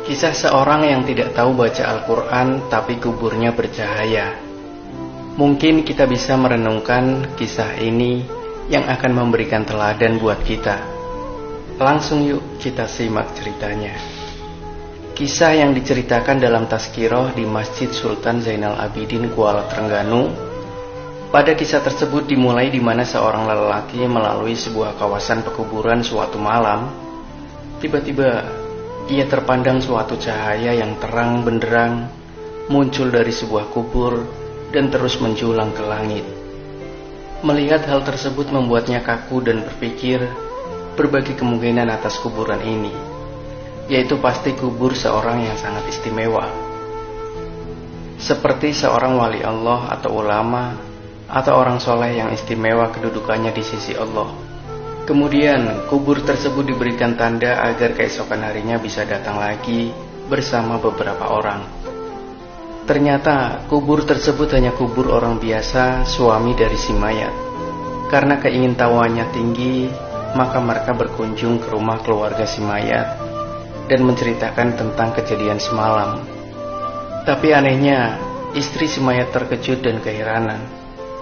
Kisah seorang yang tidak tahu baca Al-Quran tapi kuburnya bercahaya. Mungkin kita bisa merenungkan kisah ini yang akan memberikan teladan buat kita. Langsung yuk kita simak ceritanya. Kisah yang diceritakan dalam Tazkirah di Masjid Sultan Zainal Abidin, Kuala Trengganu. Pada kisah tersebut dimulai di mana seorang lelaki melalui sebuah kawasan pekuburan suatu malam. Tiba-tiba ia terpandang suatu cahaya yang terang benderang muncul dari sebuah kubur dan terus menjulang ke langit. Melihat hal tersebut membuatnya kaku dan berpikir berbagai kemungkinan atas kuburan ini, yaitu pasti kubur seorang yang sangat istimewa, seperti seorang wali Allah atau ulama atau orang soleh yang istimewa kedudukannya di sisi Allah. Kemudian kubur tersebut diberikan tanda agar keesokan harinya bisa datang lagi bersama beberapa orang. Ternyata kubur tersebut hanya kubur orang biasa, suami dari si mayat. Karena keingintahuannya tinggi, maka mereka berkunjung ke rumah keluarga si mayat dan menceritakan tentang kejadian semalam. Tapi anehnya, istri si mayat terkejut dan keheranan.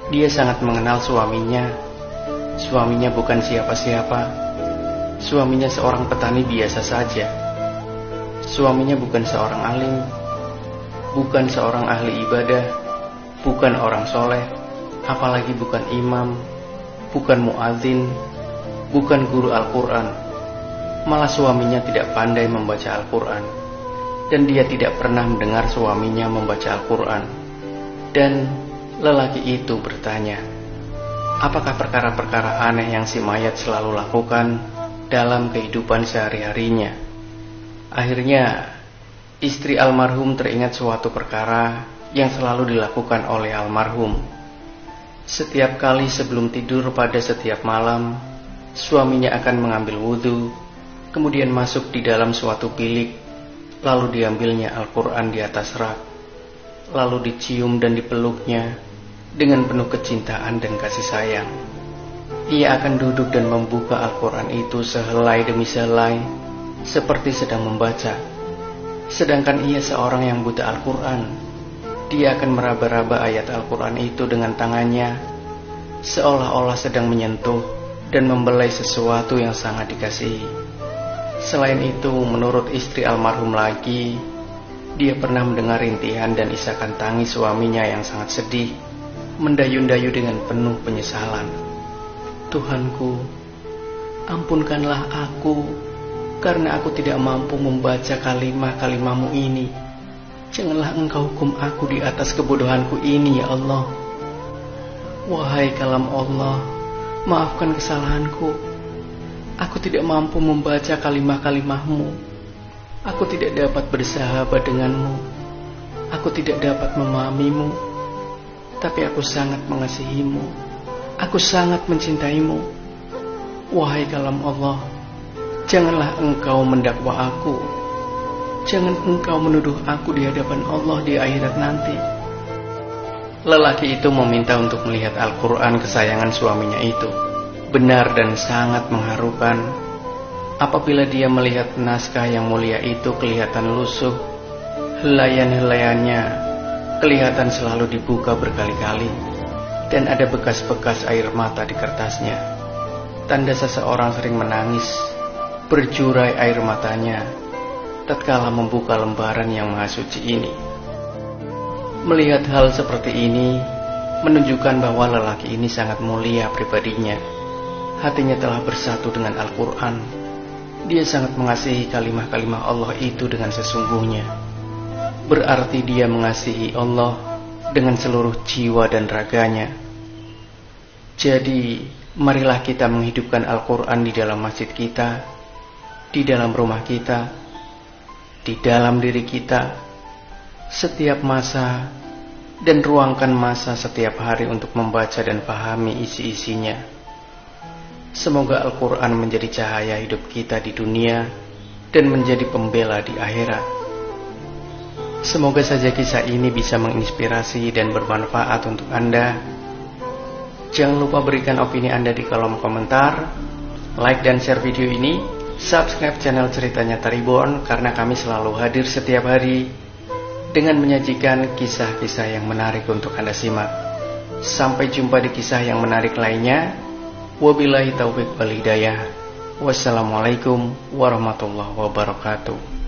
Dia sangat mengenal suaminya. Suaminya bukan siapa-siapa. Suaminya seorang petani biasa saja. Suaminya bukan seorang alim, bukan seorang ahli ibadah, bukan orang soleh, apalagi bukan imam, bukan muadzin, bukan guru Al-Quran. Malah suaminya tidak pandai membaca Al-Quran, dan dia tidak pernah mendengar suaminya membaca Al-Quran. Dan lelaki itu bertanya, apakah perkara-perkara aneh yang si mayat selalu lakukan dalam kehidupan sehari-harinya? Akhirnya, istri almarhum teringat suatu perkara yang selalu dilakukan oleh almarhum. Setiap kali sebelum tidur pada setiap malam, suaminya akan mengambil wudhu, kemudian masuk di dalam suatu bilik, lalu diambilnya Al-Quran di atas rak, lalu dicium dan dipeluknya dengan penuh kecintaan dan kasih sayang. Ia akan duduk dan membuka Al-Quran itu sehelai demi sehelai, seperti sedang membaca. Sedangkan ia seorang yang buta Al-Quran. Dia akan meraba-raba ayat Al-Quran itu dengan tangannya, seolah-olah sedang menyentuh dan membelai sesuatu yang sangat dikasihi. Selain itu, menurut istri almarhum lagi, dia pernah mendengar rintihan dan isakan tangis suaminya yang sangat sedih, mendayu-dayu dengan penuh penyesalan. Tuhanku, ampunkanlah aku, karena aku tidak mampu membaca kalimah-kalimahmu ini. Janganlah engkau hukum aku di atas kebodohanku ini, ya Allah. Wahai kalam Allah, maafkan kesalahanku. Aku tidak mampu membaca kalimah-kalimahmu. Aku tidak dapat bersahabat denganmu. Aku tidak dapat memahamimu. Tapi aku sangat mengasihimu. Aku sangat mencintaimu. Wahai kalam Allah, janganlah engkau mendakwa aku. Jangan engkau menuduh aku di hadapan Allah di akhirat nanti. Lelaki itu meminta untuk melihat Al-Quran kesayangan suaminya itu. Benar dan sangat mengharukan. Apabila dia melihat naskah yang mulia itu kelihatan lusuh, helaian-helaiannya kelihatan selalu dibuka berkali-kali, dan ada bekas-bekas air mata di kertasnya. Tanda seseorang sering menangis, berjurai air matanya tatkala membuka lembaran yang maha suci ini. Melihat hal seperti ini menunjukkan bahwa lelaki ini sangat mulia pribadinya. Hatinya telah bersatu dengan Al-Quran. Dia sangat mengasihi kalimah-kalimah Allah itu dengan sesungguhnya. Berarti dia mengasihi Allah dengan seluruh jiwa dan raganya. Jadi, marilah kita menghidupkan Al-Quran di dalam masjid kita, di dalam rumah kita, di dalam diri kita, setiap masa, dan ruangkan masa setiap hari untuk membaca dan pahami isi-isinya. Semoga Al-Quran menjadi cahaya hidup kita di dunia dan menjadi pembela di akhirat. Semoga saja kisah ini bisa menginspirasi dan bermanfaat untuk Anda. Jangan lupa berikan opini Anda di kolom komentar, like dan share video ini. Subscribe channel Ceritanya Taribon karena kami selalu hadir setiap hari dengan menyajikan kisah-kisah yang menarik untuk Anda simak. Sampai jumpa di kisah yang menarik lainnya. Wabillahi taufiq wal hidayah. Wassalamualaikum warahmatullahi wabarakatuh.